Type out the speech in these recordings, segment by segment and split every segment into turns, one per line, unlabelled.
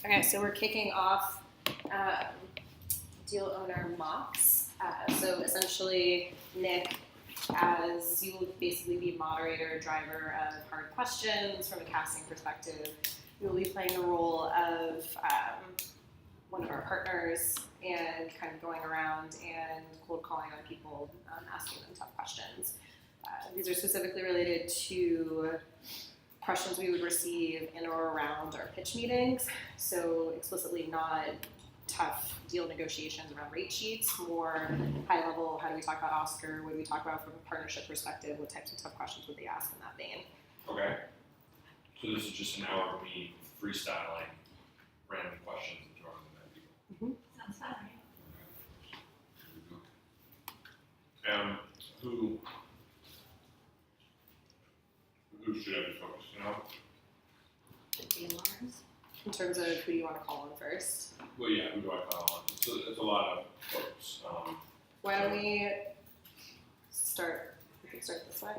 Okay, so we're kicking off deal owner mocks. So essentially, Nick, as you will basically be moderator, driver of hard questions from a casting perspective, you will be playing the role of one of our partners and kind of going around and cold calling on people, asking them tough questions. These are specifically related to questions we would receive in or around our pitch meetings. So explicitly not tough deal negotiations around rate sheets, more high level, how do we talk about Oscar, what do we talk about from a partnership perspective, what types of tough questions would they ask in that vein.
Okay. So this is just an hour of me freestyling random questions and throwing them at people.
Sounds fun.
Who should I be focusing on?
The dealers.
In terms of who do you want to call on first?
Well, yeah, who do I call on? It's a lot of folks.
Why don't we start, we can start this way.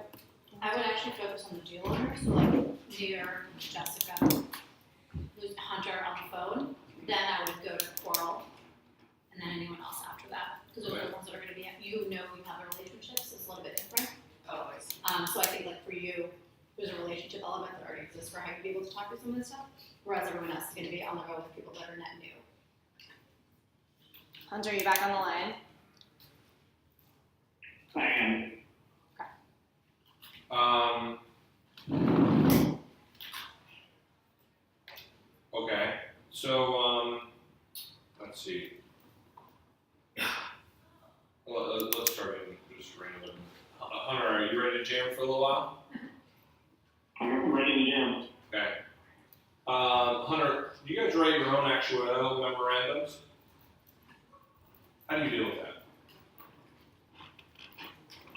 I would actually focus on the deal owners, so like near Jessica, who's Hunter on the phone. Then I would go to Coral, and then anyone else after that, because those are the ones that are going to be. You have the relationships. It's a little bit different.
Oh, I see.
So I think like for you, there's a relationship element that already exists for how you'd be able to talk to some of this stuff. Whereas everyone else is going to be on the road with people that are net new.
Hunter, are you back on the line?
I am.
Okay. So let's see. Well, let's start in just random. Hunter, are you ready to jam for a little while?
I'm ready to jam.
Okay. Hunter, do you guys write your own actuarial memorandums? How do you deal with that?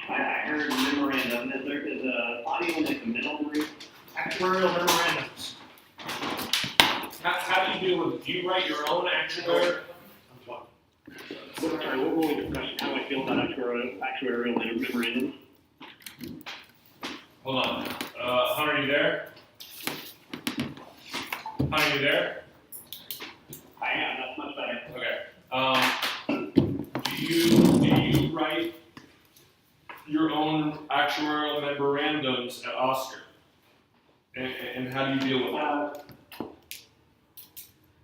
I heard memorandum. Is the audio in the middle group?
Actuarial memorandums.
How do you deal with it? Do you write your own actuarial?
Sorry, what were we discussing? How I feel about actuarial memorandums?
Hold on. Hunter, are you there? Hunter, are you there?
I am. That's much better.
Okay. Do you write your own actuarial memorandums at Oscar? And how do you deal with that?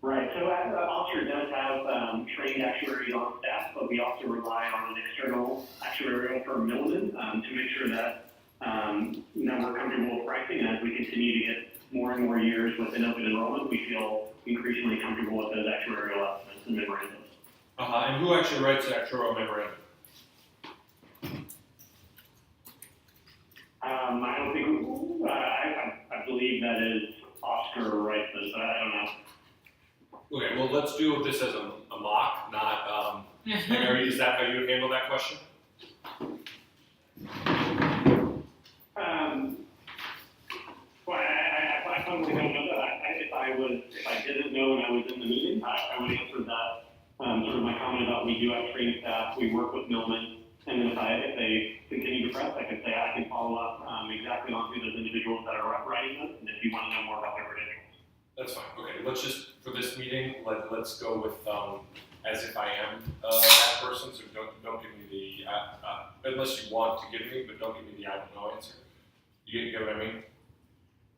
Right. So Oscar does have trained actuaries on staff, but we also rely on an external actuarial firm, Milliman, to make sure that we're comfortable with pricing. And as we continue to get more and more years with an open enrollment, we feel increasingly comfortable with those actuarial estimates and memorandums.
And who actually writes the actuarial memorandum?
I don't think, I believe that is Oscar writes this, but I don't know.
Okay, well, let's do this as a mock, not, is that how you would handle that question?
Well, I probably don't know that. If I didn't know and I was in the meeting, I would answer that, sort of my comment about we do have trained staff, we work with Millman, and then if they continue to press, I can say I can follow up exactly on who those individuals that are writing them, and if you want to know more about their credentials.
That's fine. Okay, let's just, for this meeting, let's go with as if I am that person, so don't give me the, unless you want to give me, but don't give me the I don't know answer. You get what I mean?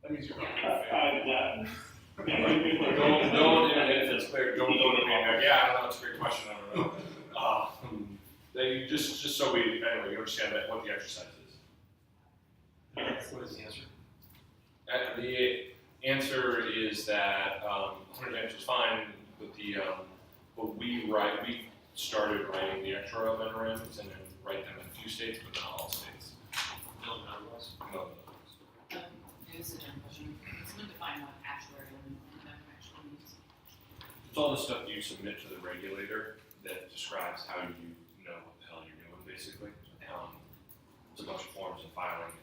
That means you're not
Yeah.
Don't, if it's clear, don't go to me and go, yeah, I don't know, it's a great question, I don't know. They just so we, anyway, you understand that what the exercise is.
What is the answer?
The answer is that 100 answer is fine, but but we started writing the actuarial memorandums and then write them in a few states, but not all states.
No, not otherwise.
No.
This is a dumb question. Someone define what actuarial memorandum actually means.
It's all the stuff you submit to the regulator that describes how you know what the hell you're doing, basically. It's a bunch of forms and filing.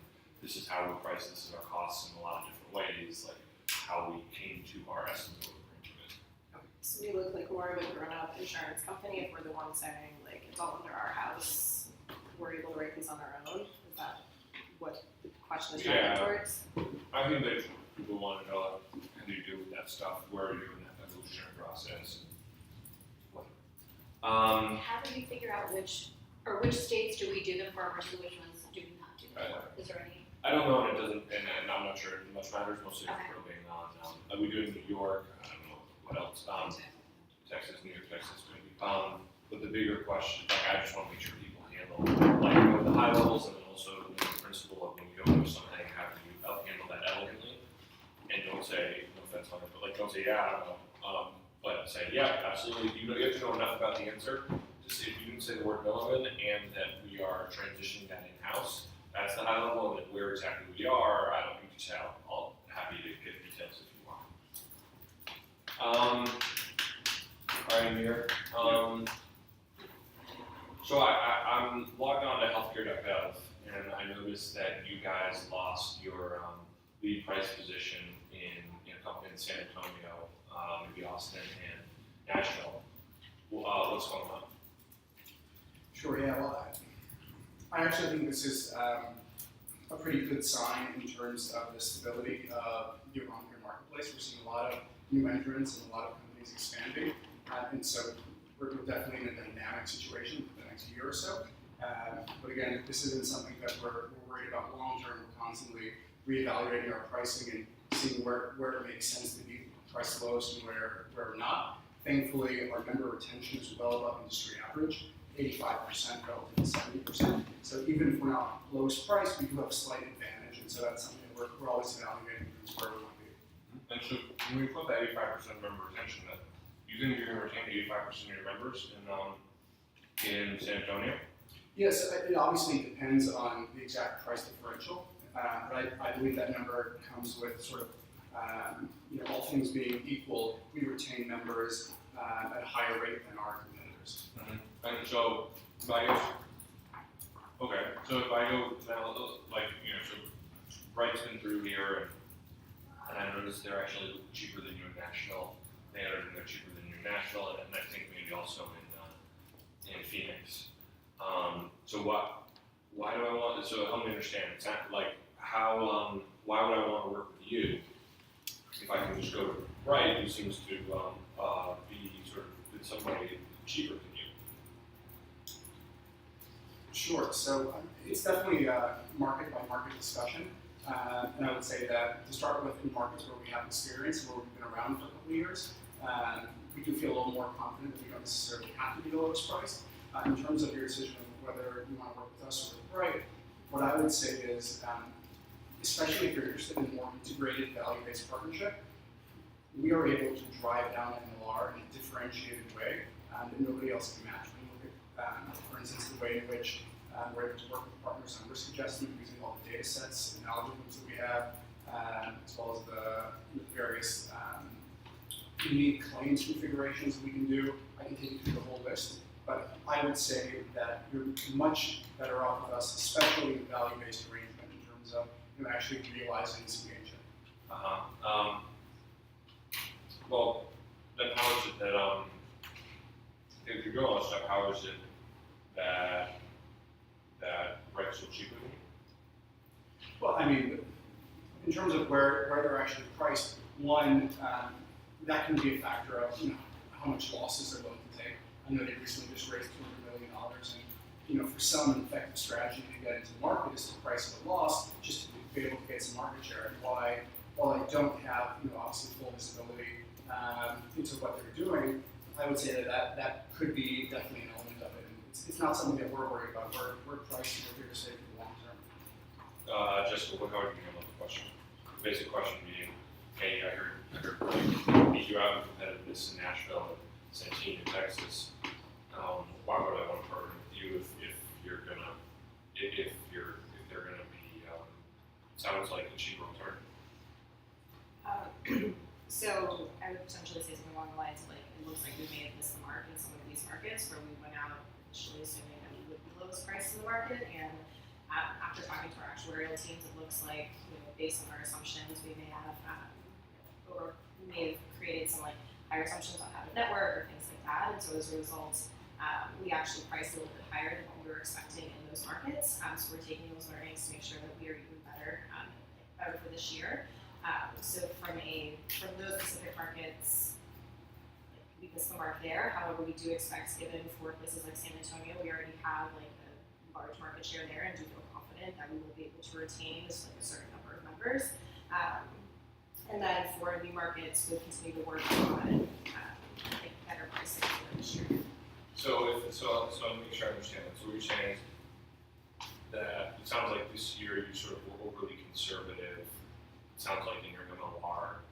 This is how we price this, is our costs in a lot of different ways, like how we came to our estimate of the range of it.
So we look like more of a grown-up insurance company if we're the ones saying, like, it's all under our house, we're able to write these on our own? Is that what the question is driving towards?
I think that people want to know how do you do with that stuff, where are you doing that, solutionary process.
How do you figure out which states do we do them for versus which ones do we not do them for? Is there any?
I don't know, and it doesn't, and I'm not sure it much matters, mostly
Okay.
we're probing on, we do it in New York, I don't know, what else, Texas, New York, Texas, maybe. But the bigger question, like, I just wanna make sure people handle, like, the high levels, and then also the principle of when you go into something, how do you handle that elegantly? And don't say, no offense, Hunter, but like, don't say, yeah, I don't know, but say, yeah, absolutely, you have to know enough about the answer. Just if you didn't say the word Milliman and that we are transitioning that in-house, that's the high level, and then where exactly we are, I don't think just how, I'll happy to get details if you want. Alright, Amir, so I'm logged on to healthcare.gov, and I noticed that you guys lost your, lead price position in San Antonio, maybe Austin and Nashville. What's going on?
Sure, yeah, well, I actually think this is a pretty good sign in terms of the stability of the healthcare marketplace. We're seeing a lot of new entrants and a lot of companies expanding, and so we're definitely in a dynamic situation for the next year or so. But again, this isn't something that we're worried about long term. We're constantly reevaluating our pricing and seeing where it makes sense to be priced lowest and where not. Thankfully, our member retention is well above industry average, 85% relative to 70%. So even if we're not lowest price, we do have a slight advantage, and so that's something that we're always evaluating where we want to be.
And so when we put that 85% member retention, that you think you're going to retain 85% of your members in San Antonio?
Yes, it obviously depends on the exact price differential, but I believe that number comes with sort of, all things being equal, we retain members at a higher rate than our competitors.
And so, if I go, okay, so if I go now, like, so Bright's been through here, and I noticed they're actually cheaper than you in Nashville. They're cheaper than you in Nashville, and I think maybe also in Phoenix. So why do I want, so help me understand, it's not like, how, why would I want to work with you if I can just go to Bright, who seems to be sort of in some way cheaper than you?
Sure, so it's definitely a market by market discussion, and I would say that to start with, in markets where we have experience, where we've been around for a couple of years, we can feel a little more confident that we don't necessarily have to be the lowest price. In terms of your decision of whether you want to work with us or with Bright, what I would say is, especially if you're interested in a more integrated value-based partnership, we are able to drive down MLR in a differentiated way that nobody else can match. When you look at, for instance, the way in which we're able to work with partners on risk adjustment using all the data sets and algorithms that we have, as well as the various unique claims configurations that we can do. I can take you through the whole list, but I would say that you're much better off with us, especially in value-based arrangement in terms of actually realizing this engagement.
Well, then how is it that, if you're doing all this stuff, how is it that Bright's so cheaper than you?
Well, I mean, in terms of where they're actually priced, one, that can be a factor of how much losses they're willing to take. I know they recently just raised $200 million, and for some, an effective strategy to get into the market is to price at a loss just to be able to get some market share. And while I don't have obviously full visibility into what they're doing, I would say that could be definitely an element of it. And it's not something that we're worried about. We're pricing, we're here to stay for the long term.
Just how would you handle the question? The basic question being, hey, I heard beat you out in competitiveness in Nashville and Santee in Texas. Why would I want to partner with you if they're gonna be sounds like a cheaper alternative?
So I would potentially say something along the lines of like, it looks like we may have missed the mark in some of these markets where we went out initially assuming that we would be lowest price in the market, and after talking to our actuarial teams, it looks like based on our assumptions, we may have or we may have created some like higher assumptions on out of network or things like that, and so as a result, we actually priced a little bit higher than what we were expecting in those markets. So we're taking those learnings to make sure that we are even better for this year. So from those specific markets, miss the mark there. However, we do expect, given for places like San Antonio, we already have like a large market share there, and do feel confident that we will be able to retain just like a certain number of members. And then for new markets, we'll continue to work on like better pricing for this year.
So let me make sure I understand that. So what you're saying is that it sounds like this year you sort of were overly conservative. It sounds like in your MLR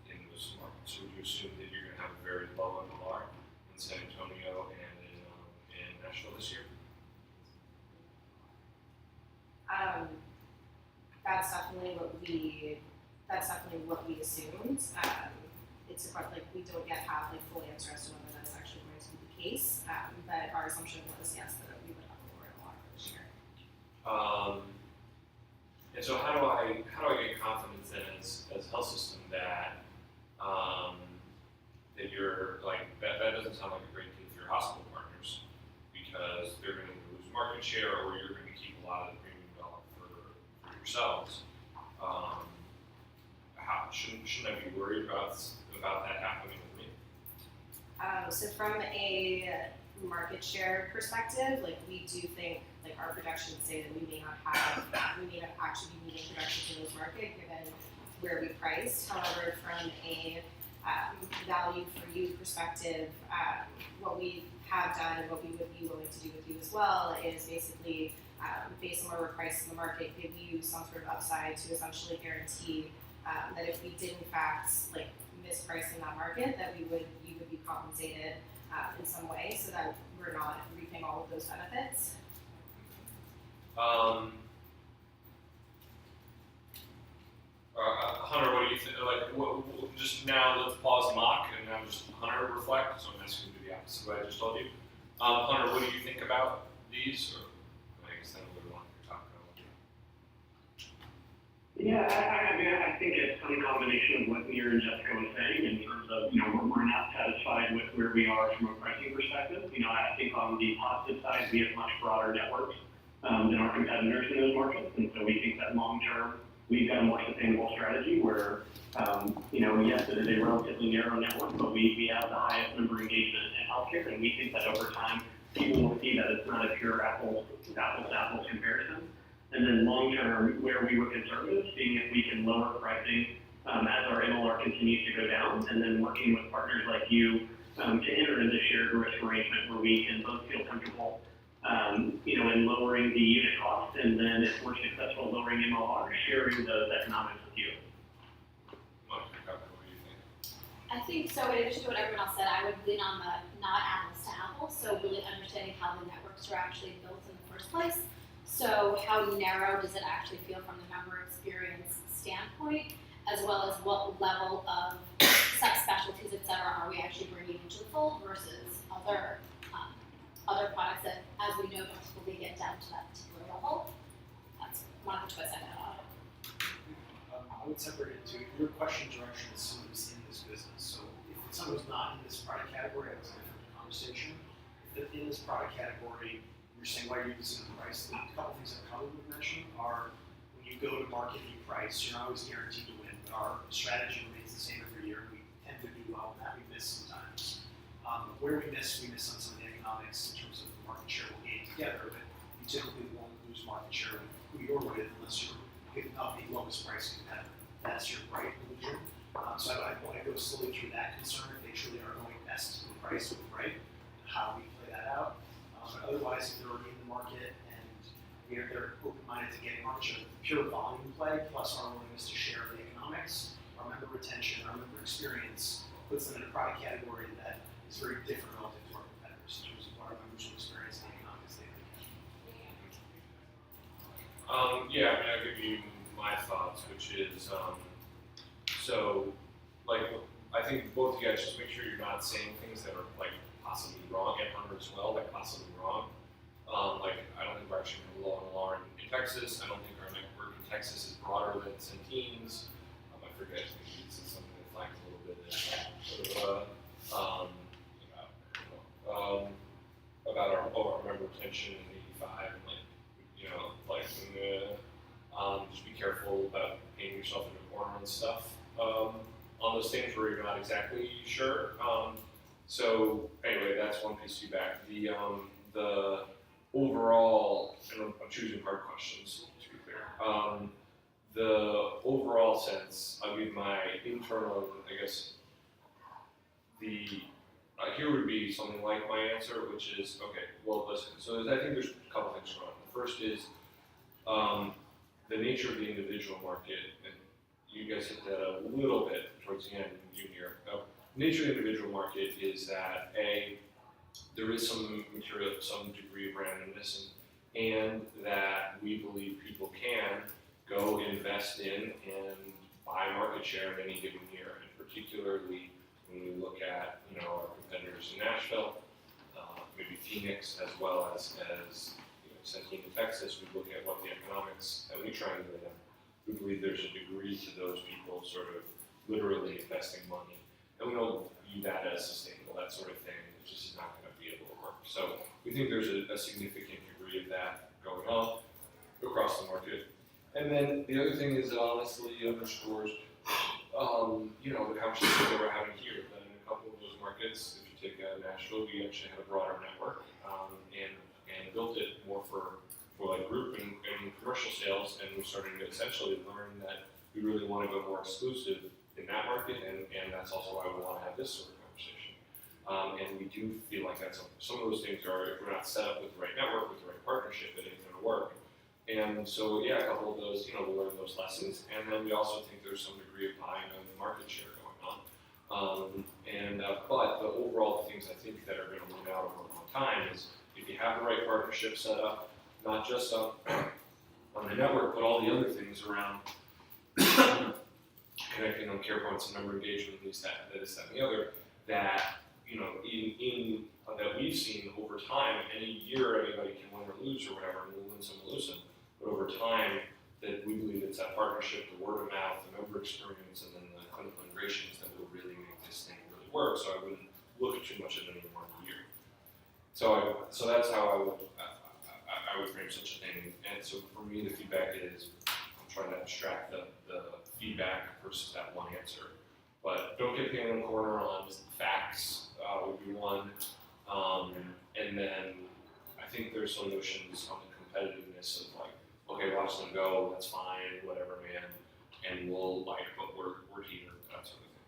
in those markets. So would you assume that you're going to have a very low MLR in San Antonio and in Nashville this year?
That's definitely what we assumed. It's about like we don't yet have like full answer as to whether that's actually going to be the case. But our assumption was yes that we would have a lower MLR this year.
And so how do I get confidence then as health system that that you're like that doesn't sound like a great thing for your hospital partners because they're going to lose market share or you're going to keep a lot of the premium dollar for yourselves. Shouldn't I be worried about that happening with me?
So from a market share perspective, like we do think like our projections say that we may not actually be meeting projections in this market given where we priced. However, from a value for you perspective, what we have done and what we would be willing to do with you as well is basically based on where we're priced in the market, give you some sort of upside to essentially guarantee that if we did in fact like misprice in that market, that you would be compensated in some way, so that we're not reaping all of those benefits.
Hunter, what do you think? Like, just now let's pause mock and now just Hunter reflect. So I'm asking you to do the opposite of what I just told you. Hunter, what do you think about these? Or I guess then we want to talk about.
Yeah, I think it's some combination of what Nir and Jessica was saying in terms of, we're not satisfied with where we are from a pricing perspective. I think on the positive side, we have much broader networks than our competitors in those markets. And so we think that long term, we've got a more sustainable strategy where, yes, it is a relatively narrow network, but we have the highest member engagement in healthcare. And we think that over time, people will see that it's not a pure apples to apples comparison. And then long term, where we were conservative, seeing if we can lower pricing as our MLR continues to go down, and then working with partners like you to enter into shared risk arrangement where we can both feel comfortable, in lowering the unit cost, and then if we're successful lowering MLR, sharing those economics with you.
What do you think?
I think so. In addition to what everyone else said, I would lean on the not apples to apples. So really understanding how the networks are actually built in the first place. So how narrow does it actually feel from the member experience standpoint, as well as what level of subspecialties, et cetera, are we actually bringing into the fold versus other products that, as we know, don't typically get down to that particular level. That's one of the twists I got.
I would separate it into your question direction is someone who's in this business. So if it's someone who's not in this product category, that's a different conversation. If they're in this product category, you're saying why you're using the price. A couple things that Colin would mention are when you go to market and you price, you're not always guaranteed to win. But our strategy remains the same every year. We tend to do well in that. We miss sometimes. Where we miss on some of the economics in terms of the market share we'll gain together, but you typically won't lose market share with who you're with unless you're picking up the lowest price competitor. That's your right illusion. So I want to go slowly through that concern if they truly are going best in price with right, how we play that out. But otherwise, if they're already in the market and they're open-minded to getting market share, pure volume play plus our willingness to share the economics, our member retention, our member experience puts them in a product category that is very different relative to our competitors in terms of what our members will experience and the economics they have.
I'll give you my thoughts, which is, I think both of you guys just make sure you're not saying things that are possibly wrong, and Hunter as well, possibly wrong. I don't think we're actually going to low MLR in Texas. I don't think our network in Texas is broader than Centene's. I forget, I think this is something that flags a little bit about our member retention in 85 and just be careful about painting yourself into a corner and stuff on those things where you're not exactly sure. So anyway, that's one piece of feedback. The overall, and I'm choosing hard questions to be clear. The overall sense, I'll give my internal, I guess, here would be something like my answer, which is, okay, well, listen, so I think there's a couple things going on. The first is the nature of the individual market, and you guys hit that a little bit towards the end in junior. The nature of the individual market is that, there is some material, some degree of randomness, and that we believe people can go invest in and buy market share in any given year, and particularly when we look at our competitors in Nashville, maybe Phoenix, as well as Centene in Texas, we look at what the economics, and we triangulate them. We believe there's a degree to those people sort of literally investing money, and we don't view that as sustainable, that sort of thing. It's just not going to be able to work. So we think there's a significant degree of that going on across the market. And then the other thing is it honestly underscores the conversation that we're having here, that in a couple of those markets, if you take Nashville, we actually had a broader network and built it more for like group and commercial sales, and we're starting to essentially learn that we really want to go more exclusive in that market, and that's also why we want to have this sort of conversation. And we do feel like some of those things are, if we're not set up with the right network, with the right partnership, it ain't going to work. And so, yeah, a couple of those, we learn those lessons, and then we also think there's some degree of buying of market share going on. But the overall things I think that are going to win out over a long time is if you have the right partnership set up, not just on the network, but all the other things around connecting on care points and member engagement, this, that, and the other, that that we've seen over time. Any year, anybody can win or lose or whatever, and we'll win some, we'll lose some. But over time, that we believe it's that partnership, the word of mouth, the member experience, and then the clinical integrations that will really make this thing really work. So I wouldn't look too much at any one year. So that's how I would frame such a thing. And so for me, the feedback is I'm trying to abstract the feedback versus that one answer. But don't get painted in the corner on just the facts would be one. And then I think there's some notions on the competitiveness of like, okay, watch them go, that's fine, whatever, man, and we'll but we're here, that sort of thing.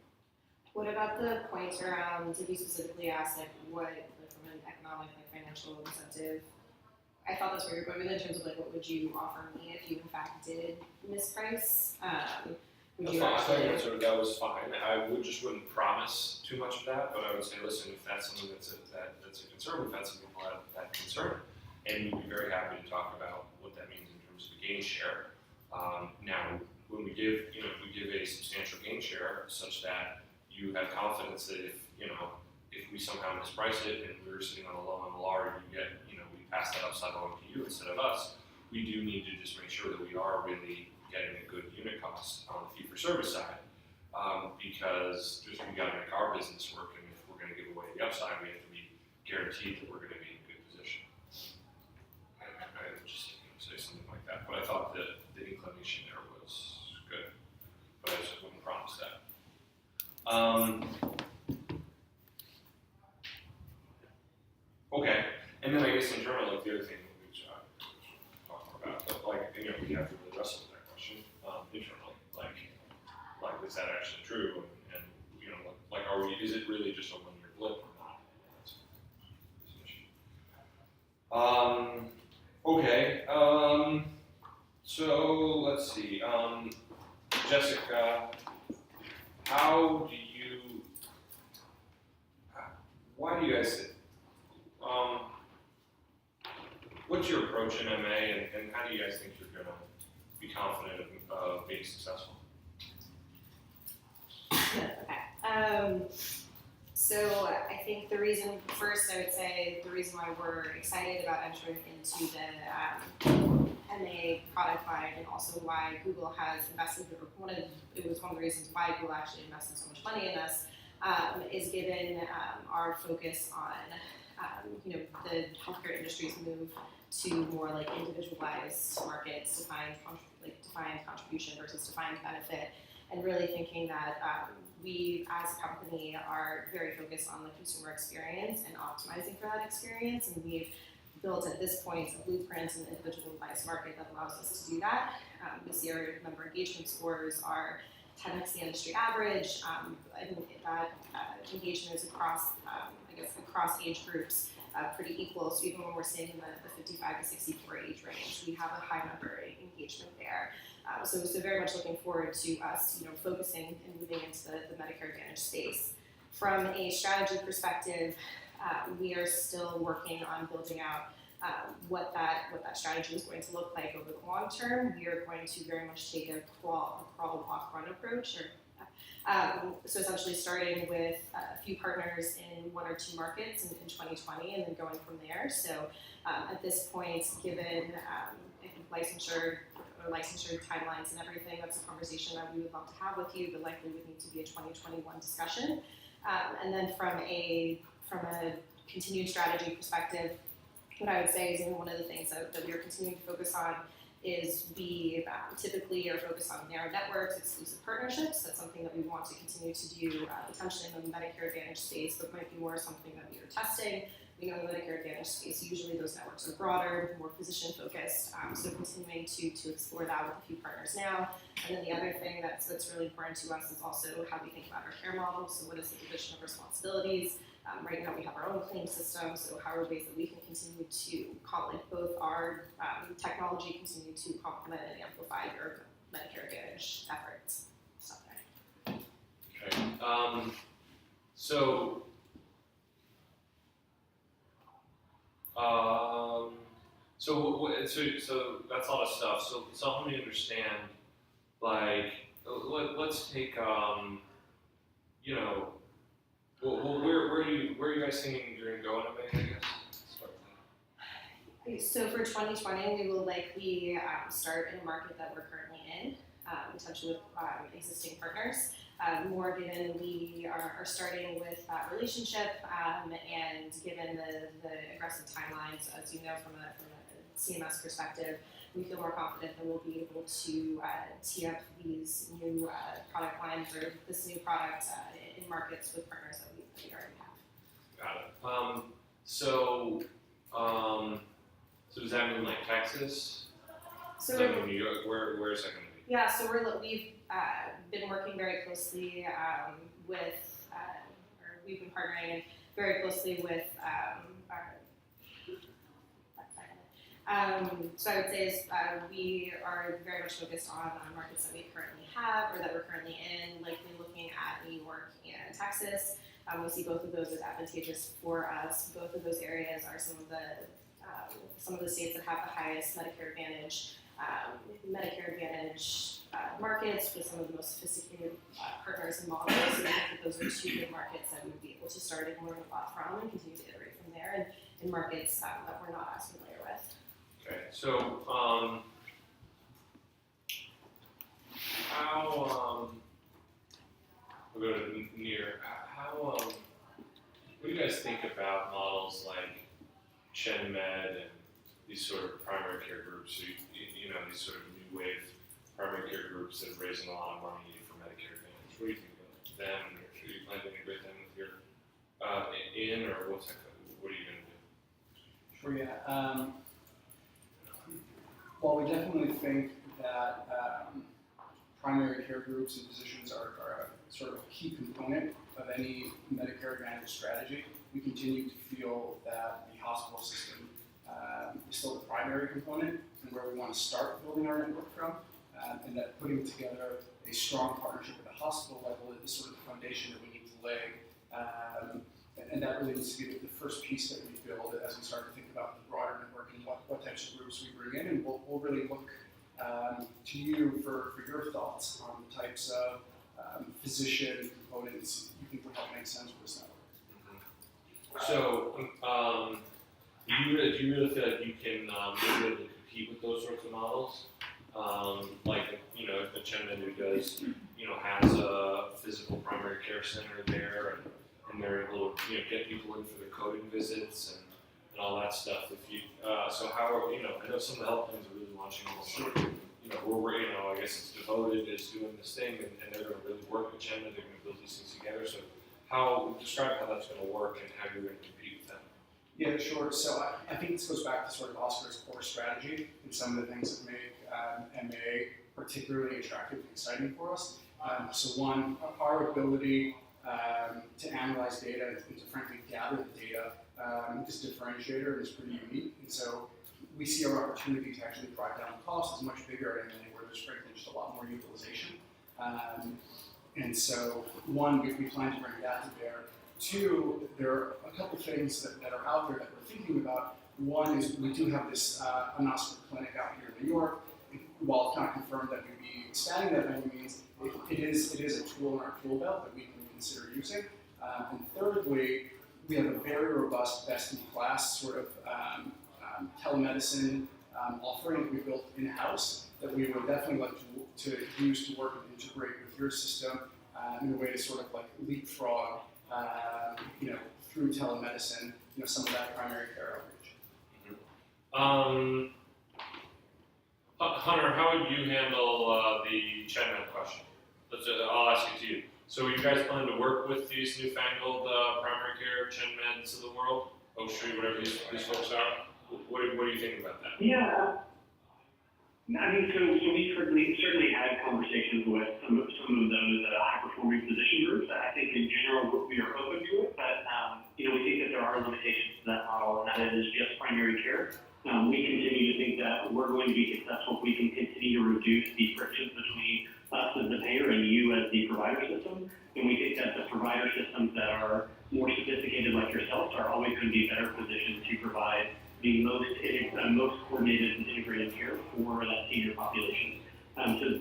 What about the points around, if you specifically asked what, from an economic, financial incentive, I thought that's where you're going with in terms of what would you offer me if you in fact did misprice? Would you
That's fine. I think that was fine. I wouldn't promise too much of that, but I would say, listen, if that's something that's a concern, if that's something people have that concern, and we'd be very happy to talk about what that means in terms of gain share. Now, when we give, if we give a substantial gain share such that you have confidence that if we somehow misprice it and we're sitting on a low MLR, you get, we pass that upside along to you instead of us, we do need to just make sure that we are really getting a good unit cost on the fee-for-service side, because just we got to make our business work, and if we're going to give away the upside, we have to be guaranteed that we're going to be in a good position. I would just say something like that, but I thought the inclination there was good, but I just wouldn't promise that. Okay, and then I guess in general, the other thing that we talk more about, but we have to really wrestle with that question internally, is that actually true? And is it really just a linear blip or not? That's an issue. Okay. So let's see. Jessica, why do you guys? What's your approach in MA, and how do you guys think you're going to be confident of being successful?
Okay. So I think first I would say the reason why we're excited about entering into the MA product line, and also why Google has invested, it was one of the reasons why Google actually invested so much money in us, is given our focus on the healthcare industry's move to more individualized markets, defined contribution versus defined benefit, and really thinking that we as a company are very focused on the consumer experience and optimizing for that experience, and we've built at this point a blueprint and individual device market that allows us to do that. This year, member engagement scores are 10x the industry average. I think that engagement is across, across age groups pretty equal. So even when we're staying in the 55 to 64 age range, we have a high member engagement there. So very much looking forward to us, focusing and moving into the Medicare Advantage space. From a strategy perspective, we are still working on building out what that strategy is going to look like over the long term. We are going to very much take a crawl, walk, run approach. So essentially starting with a few partners in 1 or 2 markets in 2020 and then going from there. So at this point, given I think licensure timelines and everything, that's a conversation that we would love to have with you, but likely would need to be a 2021 discussion. And then from a continued strategy perspective, what I would say is one of the things that we are continuing to focus on is we typically are focused on narrow networks, exclusive partnerships. That's something that we want to continue to do potentially in the Medicare Advantage space, but might be more something that we are testing. We know in the Medicare Advantage space, usually those networks are broader, more physician focused, so continuing to explore that with a few partners now. And then the other thing that's really important to us is also how we think about our care model. So what is the division of responsibilities? Right now we have our own claim system, so how are ways that we can continue to complement both our technology, continue to complement and amplify your Medicare Advantage efforts. Stop there.
Okay. So that's a lot of stuff. So help me understand. Like, let's take where are you guys thinking you're gonna go in a minute? I guess.
So for 2020, we will likely start in a market that we're currently in, potentially with existing partners. More given we are starting with that relationship, and given the aggressive timelines, as you know from a CMS perspective, we feel more confident that we'll be able to tee up these new product lines or this new product in markets with partners that we already have.
Got it. So does that mean like Texas?
So
does that mean New York? Where is that going to be?
Yeah, so we've been working very closely we've been partnering very closely with so I would say is we are very much focused on markets that we currently have or that we're currently in, likely looking at New York and Texas. We see both of those as advantageous for us. Both of those areas are some of the states that have the highest Medicare Advantage markets with some of the most sophisticated partners and models. So I think that those are 2 good markets that we would be able to start and learn a lot from and continue to iterate from there, and in markets that we're not as familiar with.
Okay, so we'll go to near. What do you guys think about models like ChenMed and these sort of primary care groups? So these sort of new wave primary care groups that are raising a lot of money for Medicare Advantage. What do you think of them? Or do you plan to integrate them with your or what are you going to do?
Sure, yeah. While we definitely think that primary care groups and physicians are a sort of a key component of any Medicare Advantage strategy, we continue to feel that the hospital system is still the primary component and where we want to start building our network from, and that putting together a strong partnership at the hospital level is sort of the foundation that we need to lay. And that really needs to be the first piece that we build as we start to think about the broader network and what types of groups we bring in. And we'll really look to you for your thoughts on the types of physician components you think would help make sense for this network.
So, do you really feel like you can be able to compete with those sorts of models? Like, if the ChenMed who does, has a physical primary care center there, and they're able to, get people in for their coding visits and all that stuff. If you, so how are, I know some of the health plans are really launching all sorts of, I guess it's devoted is doing this thing, and they're going to really work with ChenMed. They're going to build these things together. So, describe how that's going to work and how you're going to compete with them.
Yeah, sure. So I think this goes back to sort of Oscar's core strategy and some of the things that make MA particularly attractive and exciting for us. So one, our ability to analyze data and to frankly gather the data is differentiator and is pretty unique. And so we see our opportunity to actually drive down costs is much bigger at MA where there's frankly just a lot more utilization. And so one, we plan to bring that to bear. Two, there are a couple things that are out there that we're thinking about. One is we do have this Oscar clinic out here in New York. While it's not confirmed that we'd be expanding that by any means, it is a tool in our tool belt that we can consider using. And thirdly, we have a very robust, best-in-class sort of telemedicine offering that we built in-house that we would definitely like to use to work and integrate with your system in a way to sort of like leapfrog, through telemedicine, some of that primary care outreach.
Hunter, how would you handle the ChenMed question? I'll ask it to you. So, are you guys planning to work with these newfangled primary care ChenMeds of the world? Oaktree, whatever these folks are. What do you think about that?
Yeah. I mean, so we certainly had conversations with some of those high-performing physician groups. I think in general we are open to it, but we think that there are limitations to that model, and that is just primary care. We continue to think that we're going to be successful if we can continue to reduce the frictions between us as the payer and you as the provider system. And we think that the provider systems that are more sophisticated like yourselves are always going to be better positioned to provide the most coordinated and integrated care for that senior population. To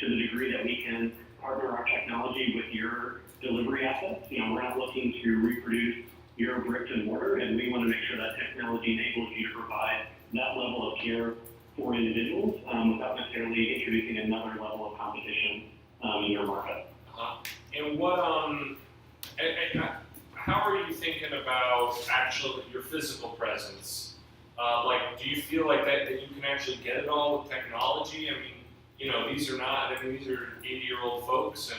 the degree that we can partner our technology with your delivery assets, we're not looking to reproduce your bricks and mortar, and we want to make sure that technology enables you to provide that level of care for individuals without necessarily introducing another level of competition in your market.
And what how are you thinking about actually your physical presence? Do you feel like that you can actually get it all with technology? I mean, these are 80-year-old folks,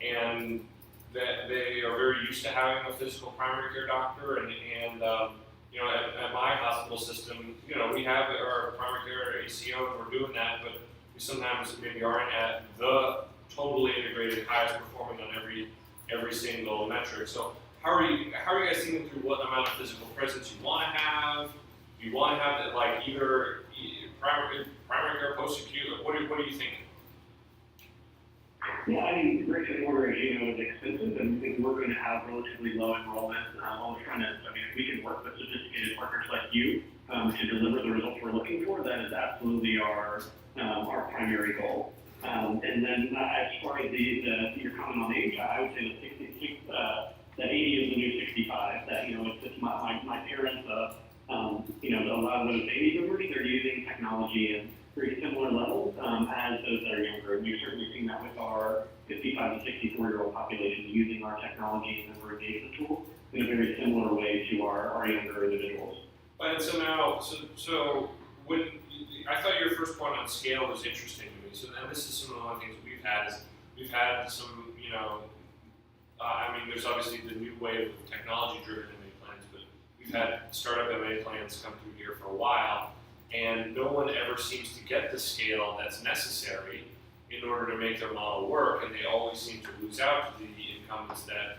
and that they are very used to having a physical primary care doctor, and at my hospital system, we have our primary care ACO, and we're doing that, but we sometimes maybe aren't at the totally integrated, highest performing on every single metric. So how are you guys thinking through what amount of physical presence you want to have? Do you want to have that either primary care, post-acute? What are you thinking?
Yeah, I mean, bricks and mortar, as you know, is expensive, and we're going to have relatively low enrollment on the front end. So, I mean, if we can work with sophisticated partners like you to deliver the results we're looking for, that is absolutely our primary goal. And then as far as your comment on age, I would say that 80 is the new 65. That it's my parents. A lot of those baby boomers, they're using technology in very similar levels as those that are younger. And we've certainly seen that with our 55 to 64-year-old population using our technology and member engagement tools in a very similar way to our younger individuals.
And so now, so when I thought your first point on scale was interesting to me. So then this is some of the things we've had some, there's obviously the new wave of technology-driven MA plans, but we've had startup MA plans come through here for a while, and no one ever seems to get the scale that's necessary in order to make their model work, and they always seem to lose out to the incumbents that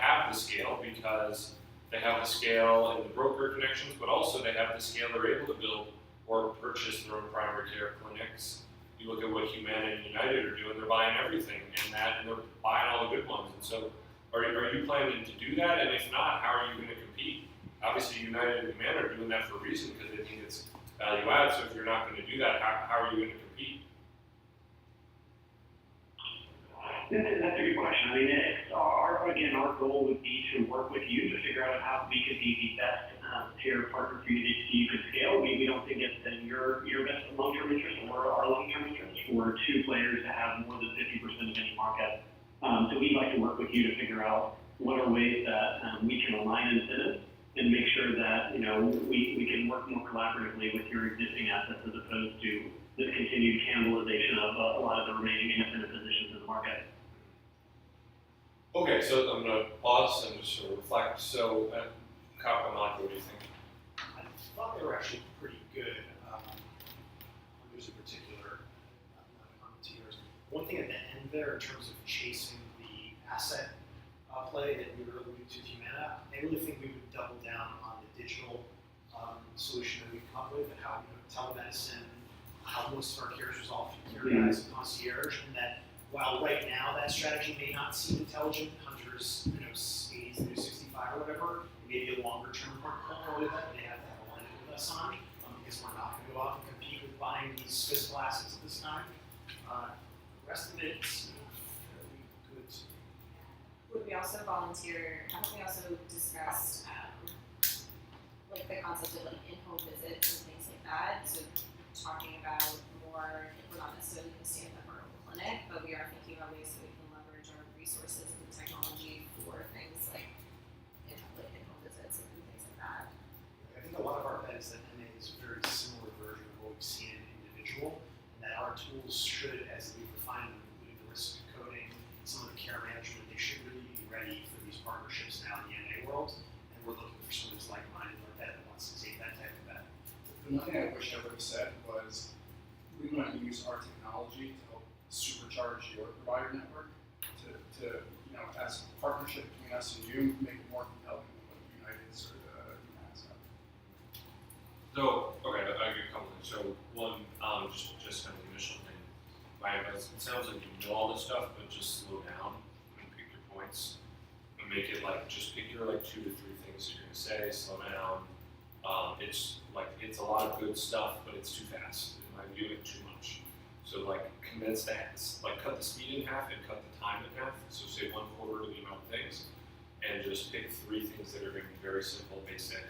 have the scale because they have the scale and the broker connections, but also they have the scale they're able to build or purchase their own primary care clinics. You look at what Humana and United are doing, they're buying everything and they're buying all the good ones. And so are you planning to do that? And if not, how are you going to compete? Obviously United and Humana are doing that for a reason because they think it's value add. So if you're not going to do that, how are you going to compete?
That's a good question. I mean, our goal would be to work with you to figure out how we could be the best payer partner for you so you could scale. We don't think it's in your best long-term interest or our long-term interest for two players to have more than 50% of any market. So we'd like to work with you to figure out what are ways that we can align incentives and make sure that we can work more collaboratively with your existing assets as opposed to the continued cannibalization of a lot of the remaining independent positions in the market.
Okay, so I'm gonna pause and just sort of reflect. So, Kyle and Mike, what do you think?
I thought they were actually pretty good. There's a particular, not a comment to yours. One thing at the end there, in terms of chasing the asset play that we were alluding to Humana, I really think we would double down on the digital solution that we come up with, and how, telemedicine, how most of our cares resolve through care guides and concierge, and that while right now that strategy may not seem intelligent, hunters, 80s through 65 or whatever, it may be a longer term portfolio that they have to have alignment with us on, because we're not going to go out and compete with buying these physical assets at this time. The rest of it is fairly good.
Would we also volunteer, haven't we also discussed, like the concept of like in-home visits and things like that? So talking about more, if we're not necessarily going to stand up our own clinic, but we are thinking about ways that we can leverage our resources and technology for things like in-home visits and things like that.
I think a lot of our bet is that MA is a very similar version of what we see in individual, and that our tools should, as we refine them, including the risk coding, some of the care management, they should really be ready for these partnerships now in the MA world, and we're looking for someone who's like-minded like that wants to take that type of bet.
The one thing I wish I would have said was we want to use our technology to help supercharge your provider network to as a partnership between us and you, make it more compelling than what United's or the Humana's have.
So, okay, I get a couple things. So, one, just kind of the initial thing. It sounds like you know all this stuff, but just slow down and pick your points and make it like just pick your like 2 to 3 things that you're gonna say. Slow down. It's a lot of good stuff, but it's too fast. It might be doing too much. So condense that. Cut the speed in half and cut the time in half. So say 1/4 of the amount of things, and just pick 3 things that are going to be very simple, basic.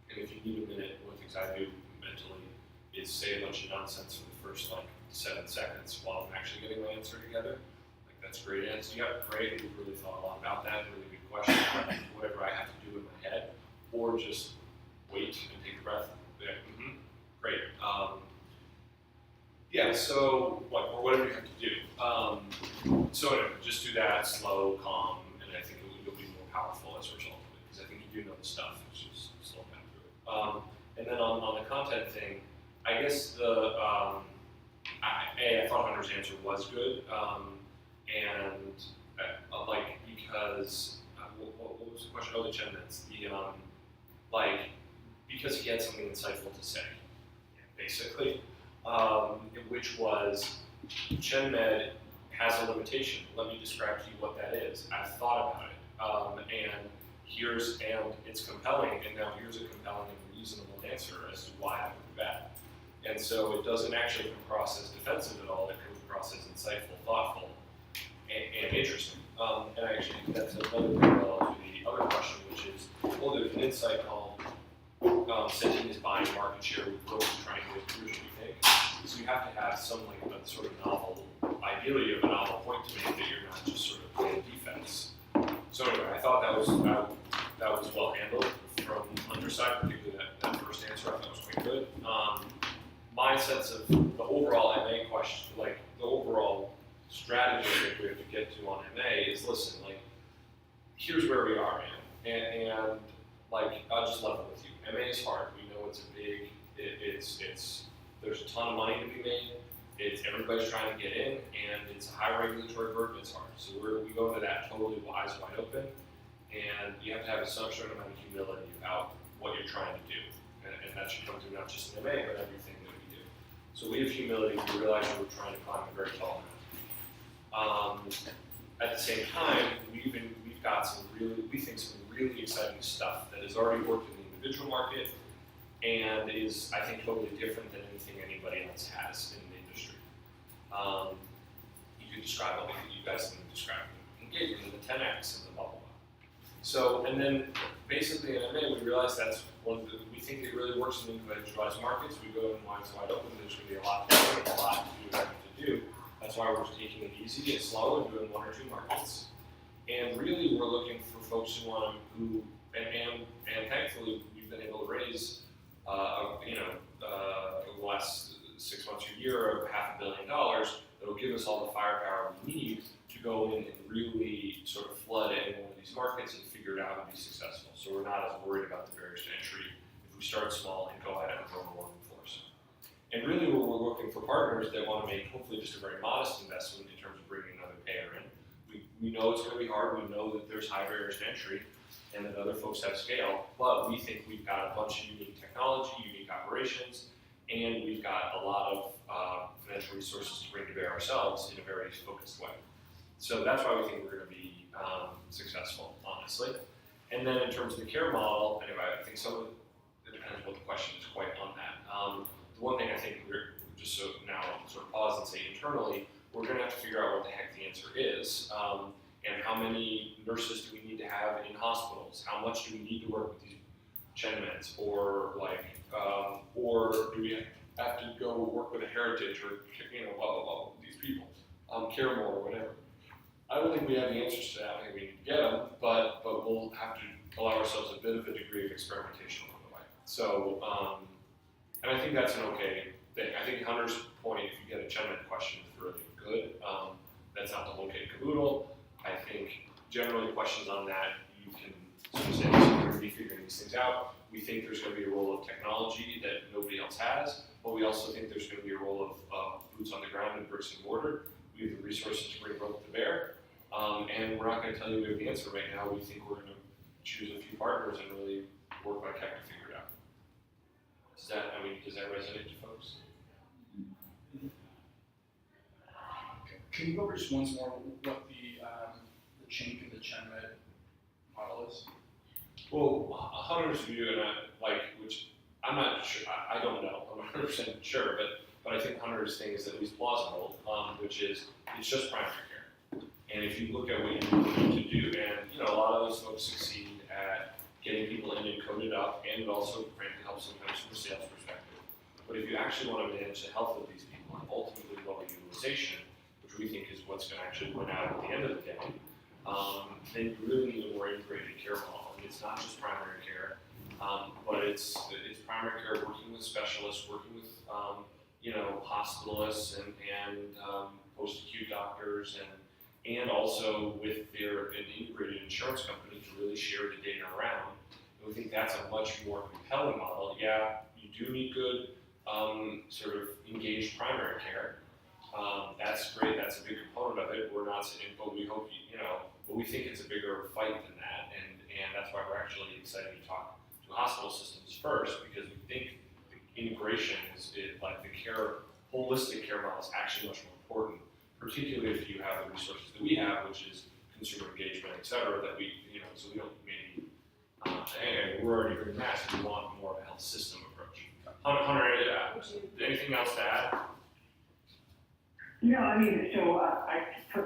And if you need a minute, one of the things I do mentally is say a bunch of nonsense for the first 7 seconds while I'm actually getting my answer together. That's great answer. Yeah, great. We've really thought a lot about that. Really good question. Whatever I have to do in my head, or just wait and take a breath. Yeah, great. So or whatever you have to do. So anyway, just do that slow, calm, and I think you'll be more powerful as a result of it, because I think you do know the stuff. It's just slow down through it. And then on the content thing, I guess I thought Hunter's answer was good, because what was the question? Oh, the Chenmeds. Because he had something insightful to say, basically, which was Chenmed has a limitation. Let me describe to you what that is. I've thought about it, and it's compelling, and now here's a compelling and reasonable answer as to why I would do that. And so it doesn't actually come across as defensive at all. It comes across as insightful, thoughtful, and interesting. And I actually think that's another parallel to the other question, which is, well, there's an insight called Centene is buying market share with growth and trying to improve what we think. So you have to have some a sort of novel, ideally you have a novel point to make that you're not just sort of playing defense. So anyway, I thought that was well handled from Hunter's side, particularly that first answer. I thought was quite good. My sense of the overall MA question, the overall strategy I think we have to get to on MA is, listen, here's where we are, man, and I'll just level with you. MA is hard. We know it's a big. There's a ton of money to be made. Everybody's trying to get in, and it's a high regulatory burden. It's hard. So we go into that totally eyes wide open, and you have to have a certain amount of humility about what you're trying to do, and that should come through not just in MA, but everything that we do. So we have humility. We realize we're trying to climb a very tall mountain. At the same time, we've got some really exciting stuff that has already worked in the individual market and is, I think, totally different than anything anybody else has in the industry. You could describe it, you guys can describe it, engagement, and the 10x and the blah, blah, blah. So, and then basically in MA, we realize that's we think it really works in individualized markets. We go in wide open, there's going to be a lot to do, and a lot to do what we have to do. That's why we're taking it easy and slow and doing 1 or 2 markets. And really, we're looking for folks and thankfully, we've been able to raise, the last 6 months or a year of $500 million that'll give us all the firepower we need to go in and really sort of flood any one of these markets and figure it out and be successful. So we're not as worried about the barriers to entry if we start small and go at it with our working force. And really we're looking for partners that want to make hopefully just a very modest investment in terms of bringing another payer in. We know it's going to be hard, we know that there's high barriers to entry and that other folks have scale, but we think we've got a bunch of unique technology, unique operations, and we've got a lot of financial resources to bring to bear ourselves in a very focused way. So that's why we think we're going to be successful, honestly. And then in terms of the care model, anyway, I think some of it depends what the question is quite on that. The one thing I think we're just so now sort of pause and say internally, we're going to have to figure out what the heck the answer is, and how many nurses do we need to have in hospitals? How much do we need to work with these ChenMeds, or do we have to go work with a Heritage or blah blah blah with these people, care more or whatever. I don't think we have the answers to that. I think we need to get them, but we'll have to allow ourselves a bit of a degree of experimentation along the way. So, and I think that's an okay thing. I think Hunter's point, if you get a ChenMed question, is really good. That's not the whole kit and caboodle. I think generally questions on that, you can sort of say, we're going to be figuring these things out. We think there's going to be a role of technology that nobody else has, but we also think there's going to be a role of boots on the ground and bricks and mortar. We have the resources to bring both to bear. And we're not going to tell you we have the answer right now. We think we're going to choose a few partners and really work like heck to figure it out. Does that resonate to folks?
Can you go over just once more what the chink in the ChenMed model is?
Well, Hunter's view, and which I'm not sure, I don't know, I'm 100% sure, but I think Hunter's thing is at least plausible, which is it's just primary care. And if you look at what you need to do, and a lot of those folks succeed at getting people in and coded up, and it also frankly helps sometimes from a sales perspective. But if you actually want to manage the health of these people and ultimately lower utilization, which we think is what's going to actually win out at the end of the day, then you really need a more integrated care model. And it's not just primary care, but it's primary care working with specialists, working with hospitalists and post-acute doctors, and also with an integrated insurance company to really share the data around. And we think that's a much more compelling model. Yeah, you do need good sort of engaged primary care. That's great. That's a big component of it. We're not saying, but we hope but we think it's a bigger fight than that, and that's why we're actually excited to talk to hospital systems first, because we think the integration is like the holistic care model is actually much more important, particularly if you have the resources that we have, which is consumer engagement, et cetera, that so we don't maybe, we're already doing that, so we want more of a health system approach. Hunter, anything else to add?
Yeah, I mean, so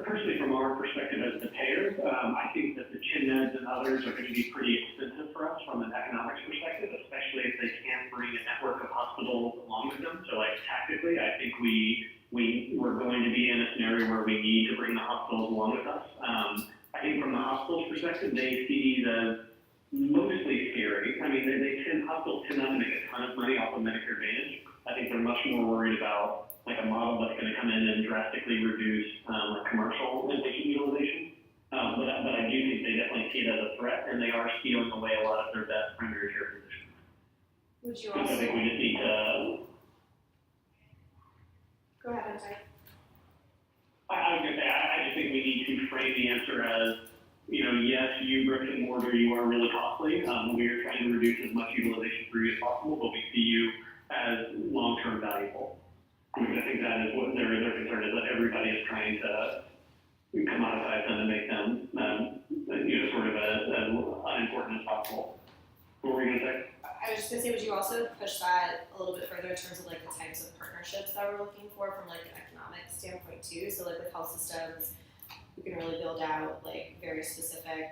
personally, from our perspective as the payers, I think that the ChenMeds and others are going to be pretty expensive for us from an economics perspective, especially if they can't bring a network of hospitals along with them. So, tactically, I think we're going to be in a scenario where we need to bring the hospitals along with us. I think from the hospital's perspective, they see these as mostly scary. I mean, hospitals tend not to make a ton of money off of Medicare Advantage. I think they're much more worried about a model that's going to come in and drastically reduce commercial inpatient utilization. But I do think they definitely see it as a threat, and they are stealing away a lot of their best primary care physicians.
Would you
So I think we just need to.
Go ahead, I'm sorry.
I was going to say, I just think we need to frame the answer as, yes, you bricks and mortar, you are really costly. We are trying to reduce as much utilization for you as possible, but we see you as long-term valuable. Because I think that is what their concern is, that everybody is trying to commoditize them and make them, sort of as unimportant as possible. What were you going to say?
I was just gonna say, would you also push that a little bit further in terms of the types of partnerships that we're looking for from an economic standpoint too? So with health systems, we can really build out very specific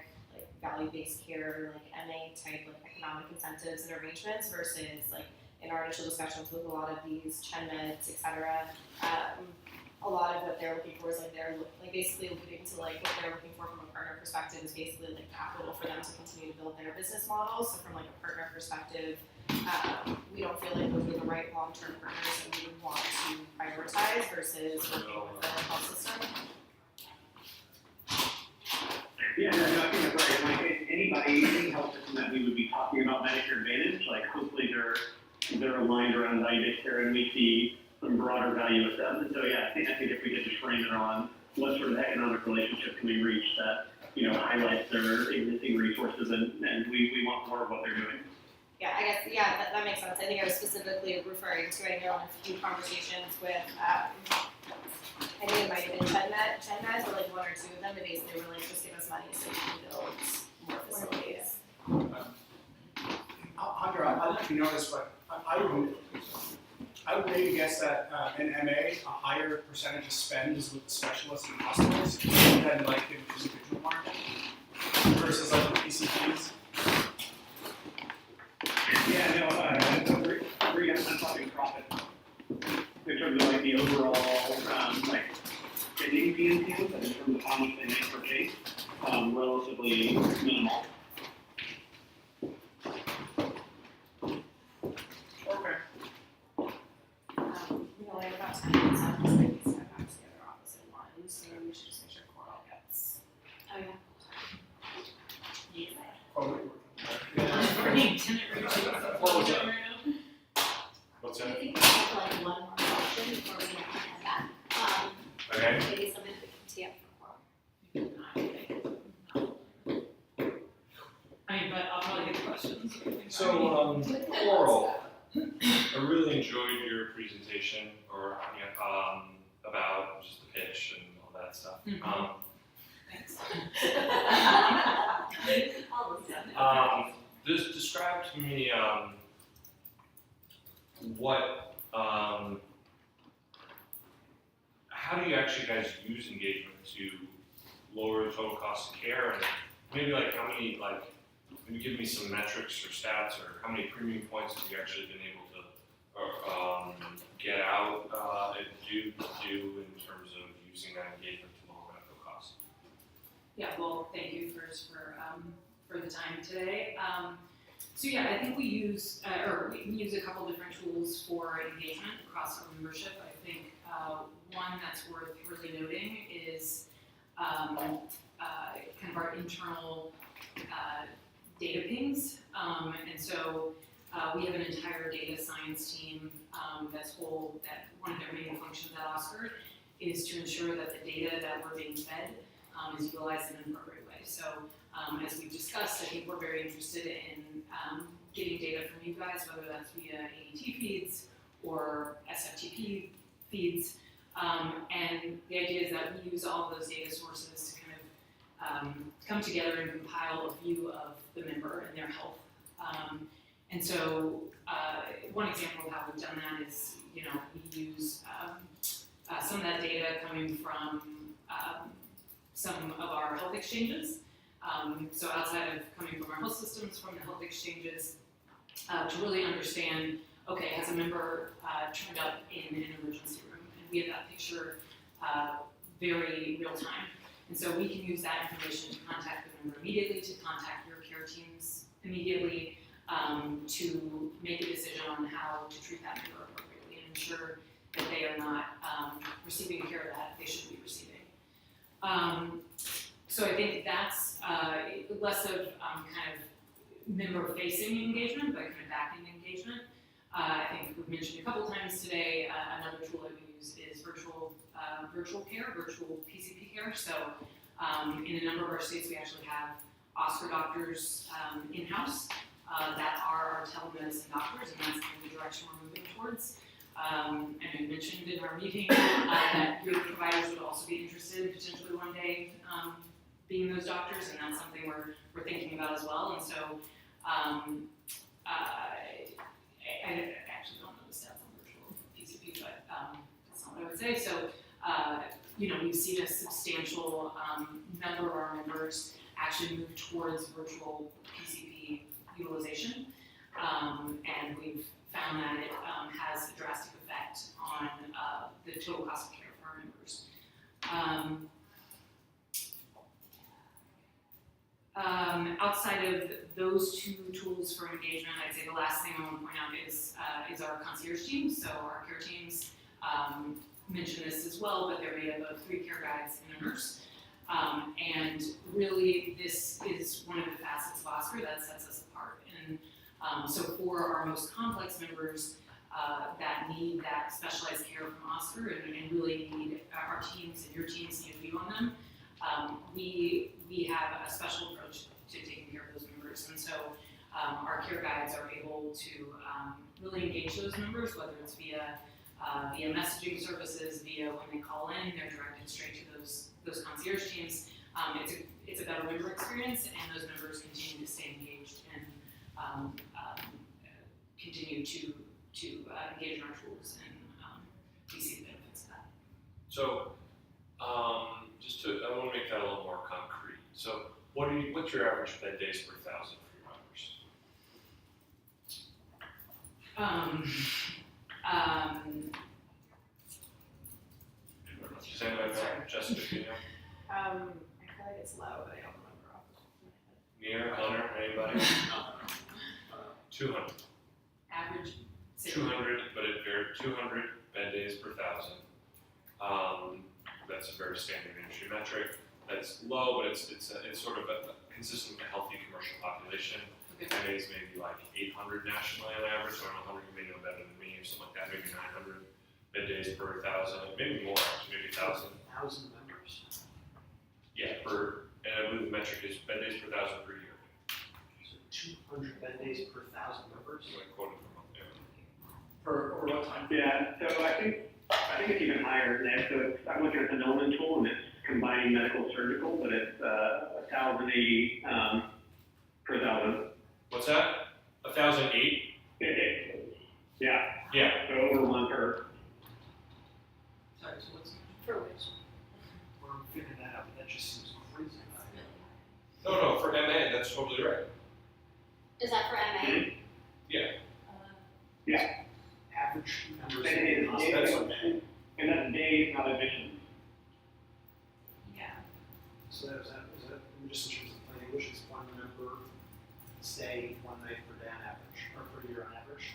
value-based care, MA type economic incentives and arrangements versus in our initial discussions with a lot of these ChenMeds, et cetera, a lot of what they're looking for is like basically alluding to like what they're looking for from a partner perspective is basically like capital for them to continue to build their business models. So from like a partner perspective, we don't feel like those are the right long-term partners that we would want to prioritize versus working with the health system.
Yeah, no, I think that's right. Like any health system that we would be talking about Medicare Advantage, like hopefully they're aligned around value-based care, and we see some broader value with them. And so yeah, I think if we could just frame it on what sort of economic relationship can we reach that highlights their existing resources, and we want more of what they're doing.
Yeah, I guess, that makes sense. I think I was specifically referring to, I know in a few conversations with, I think it might have been GenMed, or like one or two of them, and basically were like, just give us money so we can build more facilities.
Andre, I don't know if you know this, but I would maybe guess that in MA, a higher percentage of spend is with specialists and customers than like in the individual market versus like the PCPs.
Yeah, no, agree. I'm talking profit in terms of like the overall like spending PNCs, but in terms of how much they make per case, relatively minimal.
Okay.
We only have about 10 minutes left, so I need to step back to the other opposite one, so we should just make sure Coral gets.
Oh, yeah.
Oh,
Burning tenant reviews.
What was that?
What's
I
that?
think we have like one more question before we have that.
Okay.
Maybe something we can tee up for Coral.
I mean, but I'll probably get the questions.
So, Coral, I really enjoyed your presentation about just the pitch and all that stuff.
Thanks.
Just describe to me what how do you actually guys use engagement to lower the total cost of care, and maybe like how many maybe give me some metrics or stats, or how many premium points have you actually been able to get out and do in terms of using that engagement to lower medical costs?
Yeah, well, thank you first for the time today. So yeah, I think we use a couple different tools for engagement across our membership. I think one that's worth really noting is kind of our internal data pings. And so we have an entire data science team that one of their main functions at Oscar is to ensure that the data that we're being fed is utilized in an appropriate way. So as we've discussed, I think we're very interested in getting data from you guys, whether that's via ADT feeds or SFTP feeds. And the idea is that we use all of those data sources to kind of come together and compile a view of the member and their health. And so one example of how we've done that is, we use some of that data coming from some of our health exchanges. So outside of coming from our health systems, from the health exchanges, to really understand, okay, has a member turned up in an emergency room? And we have that picture very real time. And so we can use that information to contact the member immediately, to contact your care teams immediately, to make a decision on how to treat that member appropriately and ensure that they are not receiving care that they should be receiving. So I think that's less of kind of member-facing engagement, but kind of back-end engagement. I think we've mentioned a couple times today, another tool that we use is virtual care, virtual PCP care. So in a number of our states, we actually have Oscar doctors in-house that are our telemedicine doctors, and that's kind of the direction we're moving towards. And we mentioned in our meeting that your providers would also be interested in potentially one day being those doctors, and that's something we're thinking about as well. And so I actually don't know the stats on virtual PCP, but that's not what I would say. So we've seen a substantial number of our members actually move towards virtual PCP utilization, and we've found that it has a drastic effect on the total cost of care for our members. Outside of those two tools for engagement, I'd say the last thing I want to point out is our concierge teams. So our care teams mention this as well, but they're made up of 3 care guides and a nurse. And really, this is one of the facets of Oscar that sets us apart. And so for our most complex members that need that specialized care from Oscar and really need our teams and your teams need a view on them, we have a special approach to taking care of those members. And so our care guides are able to really engage those members, whether it's via messaging services, via when they call in, they're directed straight to those concierge teams. It's a better member experience, and those members continue to stay engaged and continue to engage in our tools, and we see the benefits of that.
So, I want to make that a little more concrete. So, what's your average bed days per 1,000 for your members? Does anybody know? Jessica, do you know?
I feel like it's low, but I don't remember off the top of my head.
Mia, Connor, anybody? 200.
Average.
200, but it varied. 200 bed days per 1,000. That's a very standard industry metric. That's low, but it's sort of consistent with a healthy commercial population.
Okay.
Bed days may be like 800 nationally on average, so I don't know how many you may know better than me or something like that. Maybe 900 bed days per 1,000, maybe more actually, maybe 1,000.
1,000 members.
Yeah, and I believe the metric is bed days per 1,000 per year.
So 200 bed days per 1,000 members.
So I quoted from up there.
For what time?
Yeah, so I think it's even higher than that. So I'm looking at the Millman tool, and it's combining medical surgical, but it's 1,080 per 1,000.
What's that? 1,008?
Yeah,
Yeah.
so over 1 per.
Sorry, so what's
For which?
We're figuring that out, but that just seems crazy.
No, for MA, that's totally right.
Is that for MA?
Yeah.
Average members
And
in the hospital.
and that's days, not admissions.
yeah.
So that is that, just in terms of plain English, it's 1 member stay 1 night per day on average, or per year on average.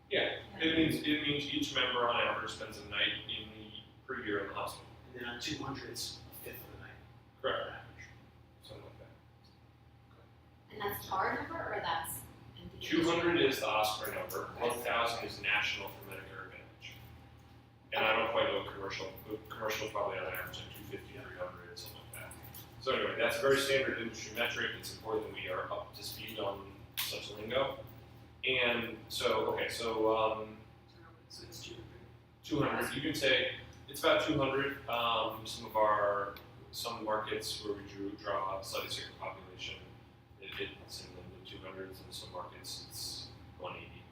It means each member on average spends a night per year in the hospital.
And then on 200, it's a fifth of the night
Correct.
on average.
Something like that.
And that's TAR number, or that's?
200 is the Osprey number. 1,000 is national for Medicare Advantage. And I don't quite know commercial. Commercial probably on average like 250, 300, something like that. So anyway, that's a very standard industry metric. It's important that we are up to speed on such lingo. And so, okay, so
So it's 200.
200. You can say it's about 200. Some markets where we draw a slightly sicker population, it's in the 200s. In some markets, it's 180.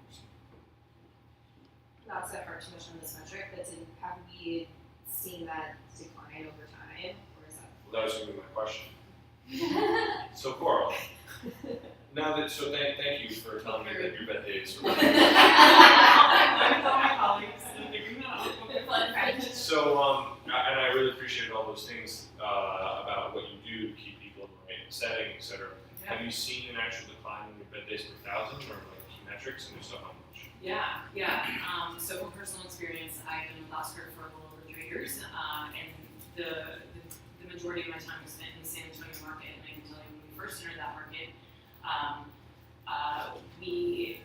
Not to hard to mention this metric, but have we seen that decline over time, or is that?
Well, that was going to be my question. So, Coral, thank you for telling me that your bed days were. So, and I really appreciate all those things about what you do to keep people in the right setting, et cetera.
Yeah.
Have you seen an actual decline in your bed days per 1,000 or like key metrics, and if so, how much?
Yeah. So from personal experience, I've been with Oscar for a little over 3 years, and the majority of my time was spent in the San Antonio market. And I can tell you, when we first entered that market, we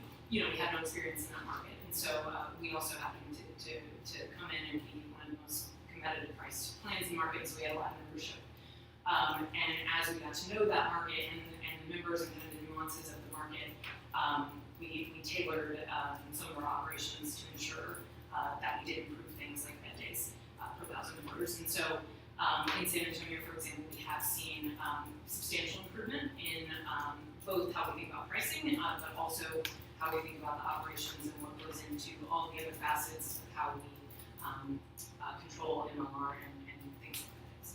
had no experience in that market, and so we also happened to come in and be one of the most competitive priced plans in the market, so we had a lot of membership. And as we got to know that market and the members and kind of the nuances of the market, we tailored some of our operations to ensure that we did improve things like bed days per 1,000 members. And so in San Antonio, for example, we have seen substantial improvement in both how we think about pricing, but also how we think about the operations and what goes into all the other facets of how we control MLR and things like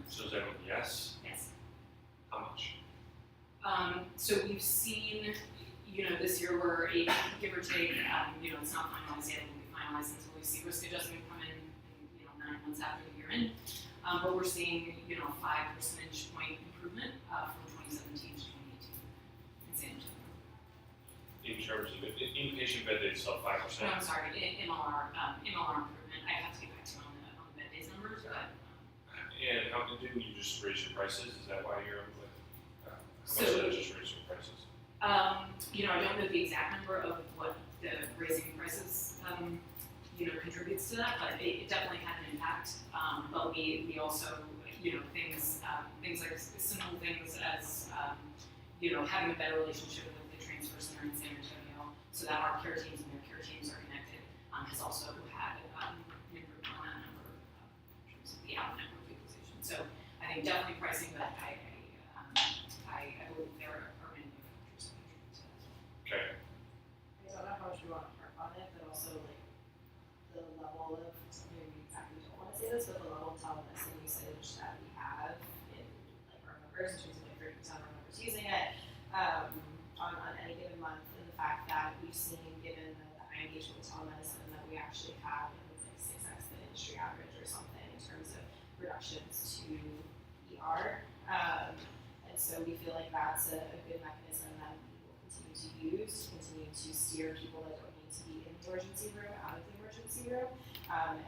that.
So is that a yes?
Yes.
How much?
So we've seen, this year we're give or take, it's not finalized yet, it will be finalized until we see risk adjustment come in months after the year in. But we're seeing, 5 percentage point improvement from 2017 to 2018 in San Antonio.
In terms of inpatient bed days, still 5%.
No, I'm sorry, MLR improvement. I have to get back to you on the bed days numbers, but.
And how didn't you just raise your prices? Is that why you're like, how much
So-
did that just raise your prices?
I don't know the exact number of what the raising prices, contributes to that, but it definitely had an impact. But we also, things like simple things as, having a better relationship with the transfer center in San Antonio so that our care teams and their care teams are connected, has also had, an improvement on that number, in terms of the out-network utilization. So I think definitely pricing, but I believe there are many factors that contribute to that as well.
Okay.
I don't know how much we want to harp on it, but also like the level of, maybe we exactly don't want to say this, but the level of telemedicine usage that we have in like our members, in terms of like 30% of our members using it, on any given month, and the fact that we've seen, given the high engagement with telemedicine, that we actually have, it's like 6x the industry average or something in terms of reductions to ER. And so we feel like that's a good mechanism that we will continue to use, continue to steer people that don't need to be in the emergency room out of the emergency room,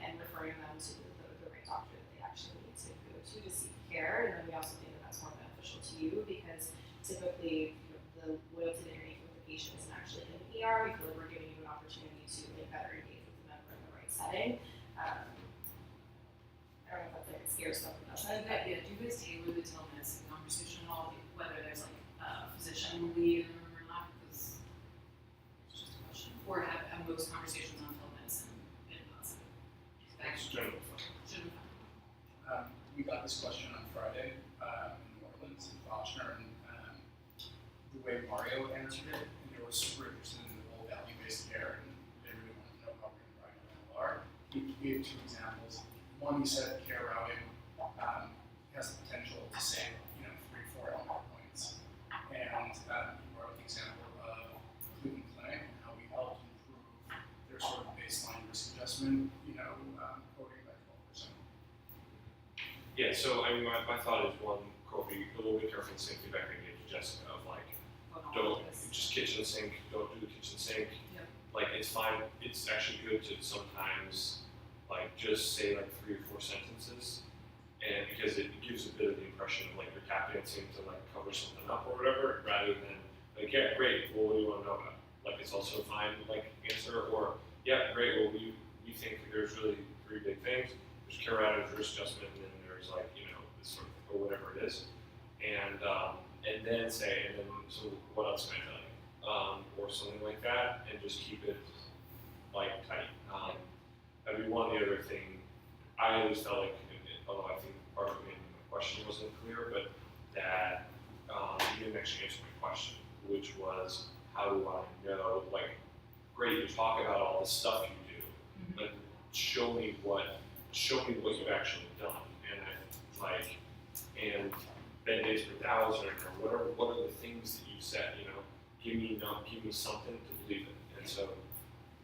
and referring them to the right doctor that they actually need to go to seek care. And then we also think that that's more beneficial to you because typically the loyalty that you're making with the patient isn't actually in the ER. We feel like we're giving you an opportunity to like better engage with the member in the right setting. I don't know if that's like a scare stuff or nothing.
Do you guys tailor the telemedicine conversation at all, whether there's like a physician lead in the room or not? Because it's just a question. Or have most conversations on telemedicine been positive?
It's generally fun.
Shouldn't have.
We got this question on Friday in New Orleans in Fochner, and the way Mario answered it, and they were super interested in the whole value-based care, and they really wanted to know how we're going to provide MLR. He gave 2 examples. One, he said care routing has the potential to save, 3-4 MLR points, and he brought up the example of Cleveland Clinic and how we helped improve their sort of baseline risk adjustment, quoting by 12%.
Yeah, so I mean, my thought is one, Kobe, a little bit careful, the same feedback I gave to Jessica of like, don't, just kitchen sink, don't do the kitchen sink.
Yep.
Like, it's fine, it's actually good to sometimes, like, just say like 3 or 4 sentences, and because it gives a bit of the impression of like you're tap dancing to like cover something up or whatever, rather than like, yeah, great, well, what do you want to know about? Like, it's also fine, like, answer, or, yeah, great, well, we think there's really 3 big things. There's care routing, risk adjustment, and then there's like, this sort of, or whatever it is. And then say, and then, so what else can I tell you? Or something like that, and just keep it like tight. That'd be one. The other thing, I always felt like, although I think part of maybe my question wasn't clear, but that you didn't actually answer my question, which was, how do I know, like, great, you talk about all the stuff you do, but show me what you've actually done, and bed days per thousand, or what are the things that you've said, give me something to believe in. And so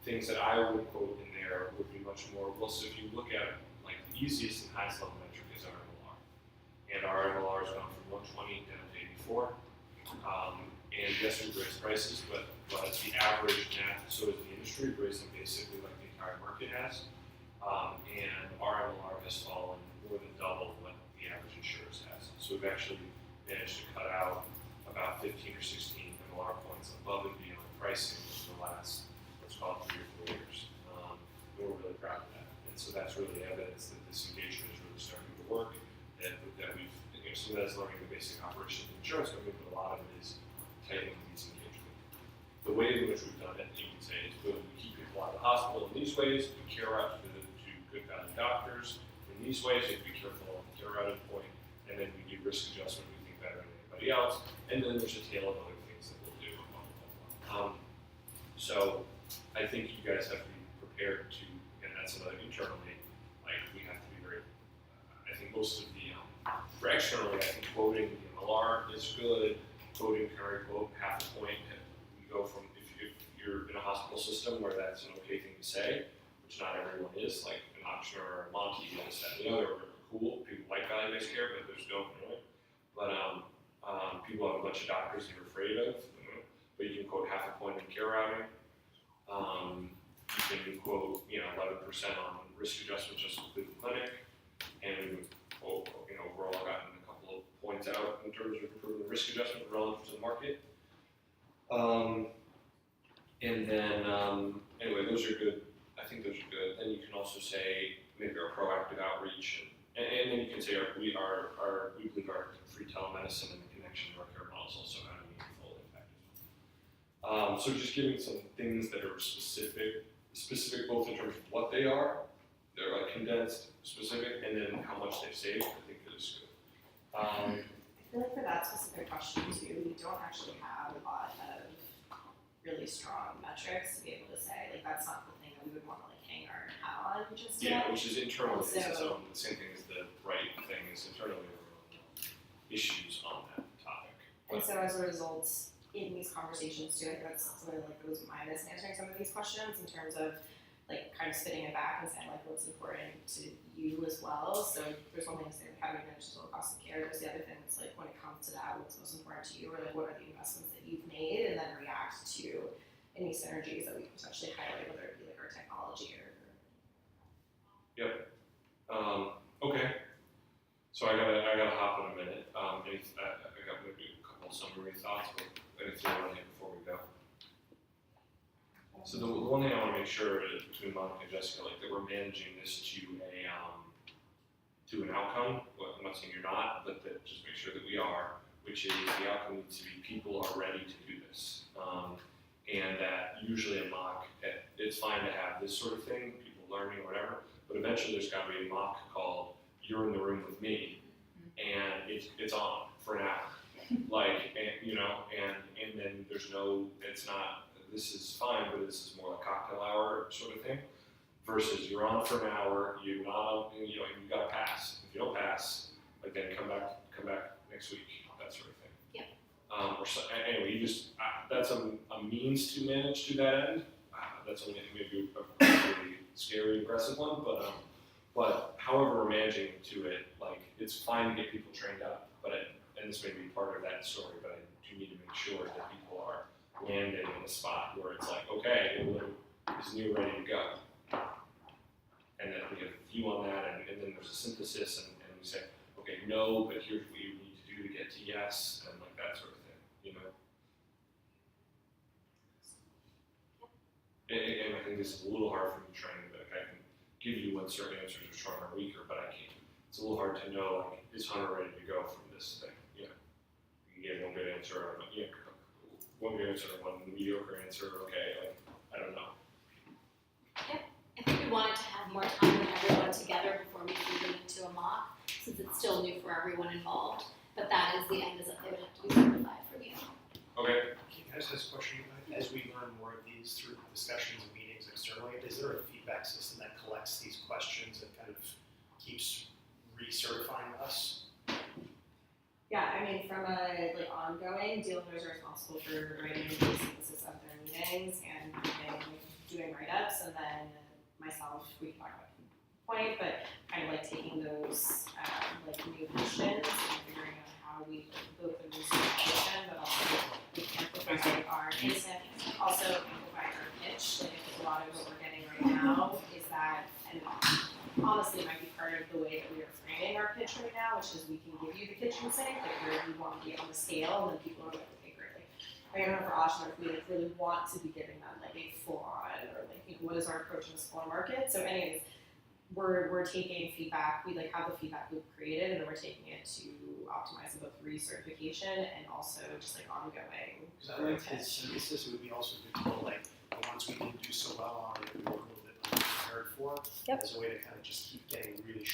things that I would quote in there would be much more, well, so if you look at, like, the easiest and highest level metric is our MLR. And our MLR has gone from 120 down to 84. And yes, we've raised prices, but the average math, so is the industry, we've raised them basically like the entire market has. And our MLR has fallen more than double what the average insurers has. So we've actually managed to cut out about 15 or 16 MLR points above and beyond pricing in the last, let's call it 3 or 4 years. And we're really proud of that. And so that's really evidence that this engagement is really starting to work, that we've, some of that's learning the basic operations of insurance company, but a lot of it is tightening these engagement. The way in which we've done it, you can say, is we keep people out of the hospital in these ways, we care out to good value doctors in these ways, you have to be careful on the care routing point, and then we do risk adjustment, we think better than anybody else, and then there's a tail of other things that we'll do. So I think you guys have to be prepared to, and that's another internally, like, we have to be very, I think most of the, for externally, I think quoting the MLR is good, quoting current quote half a point, and we go from, if you're in a hospital system where that's an okay thing to say, which not everyone is, like, an an entrepreneur, Monty, this, that, and the other are cool. People like value-based care, but there's no, but people have a bunch of doctors they're afraid of, but you can quote half a point in care routing. You can quote, 11% on risk adjustment just with the clinic, and we've, overall gotten a couple of points out in terms of improving the risk adjustment relative to the market. And then, anyway, those are good. I think those are good. Then you can also say maybe our proactive outreach, and then you can say we believe our free telemedicine and the connection to our care models also have a meaningful impact. So just giving some things that are specific both in terms of what they are, they're like condensed, specific, and then how much they've saved. I think that is good.
I feel like for that specific question too, we don't actually have a lot of really strong metrics to be able to say, like, that's not the thing that we would want to like hang our hat on just
Yeah,
yet.
which is internally
So-
its own. The same thing as the right thing is internally issues on that topic.
And so as a result, in these conversations too, I think that's something like that was my miss in answering some of these questions in terms of like kind of spitting it back and saying like what's important to you as well. So there's one thing to say like how do you manage total cost of care? There's the other thing that's like when it comes to that, what's most important to you, or like what are the investments that you've made, and then react to any synergies that we can potentially highlight, whether it be like our technology or
Okay. So I gotta hop in a minute. I got maybe a couple of summary thoughts, but anything you want to hit before we go? So the one thing I want to make sure is between Monica and Jessica, like that we're managing this to an outcome. Well, I'm not saying you're not, but that just make sure that we are, which is the outcome needs to be people are ready to do this, and that usually a mock, it's fine to have this sort of thing, people learning or whatever, but eventually there's got to be a mock called "You're in the room with me," and it's on for an hour, like, and then there's no, it's not. This is fine, but this is more like cocktail hour sort of thing. Versus you're on for an hour, you're not on, you got to pass. If you don't pass, like then come back next week, that sort of thing.
Yeah.
Or so, anyway, you just that's a means to manage to that end. That's only maybe a really scary, aggressive one, but however we're managing to it, like it's fine to get people trained up, and this may be part of that story, but I do need to make sure that people are landed in a spot where it's like, okay, is new ready to go? And then we have a view on that, and then there's a synthesis, and we say, okay, no, but here's what you need to do to get to yes, and like that sort of thing, And I think this is a little hard for me training, but I can give you what certain answers are stronger or weaker, but I can't. It's a little hard to know, like, is Hunter ready to go from this thing? You can give one good answer, or one good answer, one mediocre answer, okay, like, I don't know.
I think we wanted to have more time with everyone together before we move into a mock, since it's still new for everyone involved, but that is the end result, it would have to be simplified for you.
Okay.
Can I just ask a question? As we learn more of these through discussions and meetings externally, is there a feedback system that collects these questions and kind of keeps recertifying us?
Yeah, I mean, from a like ongoing, dealers are responsible for writing the synthesis of their meetings and doing write-ups, and then myself, we can talk about point, but kind of like taking those like new questions and figuring out how we both improve communication, but also we amplify our business, also amplify our pitch. Like a lot of what we're getting right now is that, and honestly, it might be part of the way that we are framing our pitch right now, which is we can give you the kitchen sink, like where we want to be on the scale, and then people are like, okay, great. Like, I don't know for Oshner if we like really want to be giving them like a full on, or like what is our approach in the smaller market. So, anyways, we're taking feedback. We like have the feedback we've created, and then we're taking it to optimize both recertification and also just like ongoing.
Because I like his synthesis, it would be also good to know, like, the ones we didn't do so well on, that we were a little bit unprepared for,
Yep.
as a way to kind of just keep getting really